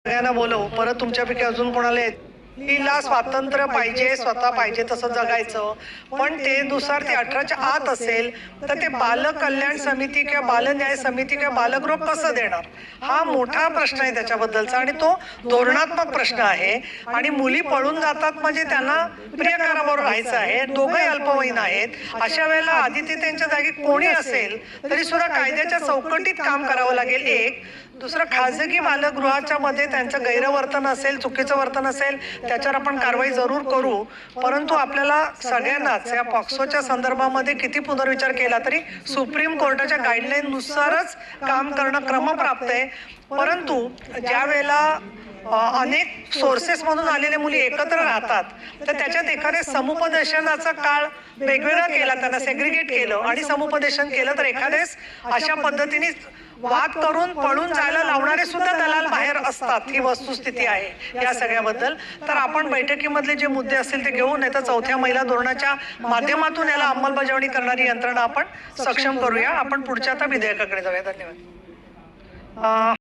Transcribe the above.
सगळ्यांना बोलव परत तुमच्यापैकी अजून कोणाला मुलीला स्वातंत्र्य पाहिजे, स्वतः पाहिजे तसं जगायचं, पण ते नुसार ते 18च्या आत असेल तर ते बाल कल्याण समिती किंवा बाल न्याय समिती किंवा बालगृह कसं देणार, हा मोठा प्रश्न आहे त्याच्याबद्दलचा आणि तो धोरणात्मक प्रश्न आहे. आणि मुली पळून जातात म्हणजे त्यांना प्रियकराबरोबर राहायचं आहे, दोघंही अल्पवयीन आहेत. अशा वेळेला आदित्यतेच्या जागी कोणी असेल तरी सुद्धा कायद्याच्या चौकटीत काम करावं लागेल. एक दुसरं, खाजगी बालगृहाच्या मध्ये त्यांचं गैरवर्तन असेल, चुकीचं वर्तन असेल त्याच्यावर आपण कारवाई जरूर करू. परंतु आपल्याला सगळ्यांनाच या पॉक्सोच्या संदर्भामध्ये किती पुनर्विचार केला तरी सुप्रीम कोर्टाच्या गाईडलाईन नुसारच काम करणं क्रमप्राप्त आहे. परंतु ज्या वेळेला अनेक सोर्सेस मधून आलेल्या मुली एकत्र राहतात तर त्याच्यात एखाद्या समुपदेशनाचा काळ वेगवेगळा केला, त्यांना सेग्रिगेट केलं आणि समुपदेशन केलं तर एखाद्यास अशा पद्धतीने वाद करून पळून जायला लावणारे सुद्धा दलाल बाहेर असतात. ही वस्तुस्थिती आहे या सगळ्याबद्दल. तर आपण बैठकीमधले जे मुद्दे असतील ते घेऊन नाही तर चौथ्या महिला धोरणाच्या माध्यमातून याला अंमलबजावणी करणारी यंत्रणा आपण सक्षम करूया. आपण पुढच्या आता विधेयकाकडे जाऊया. धन्यवाद.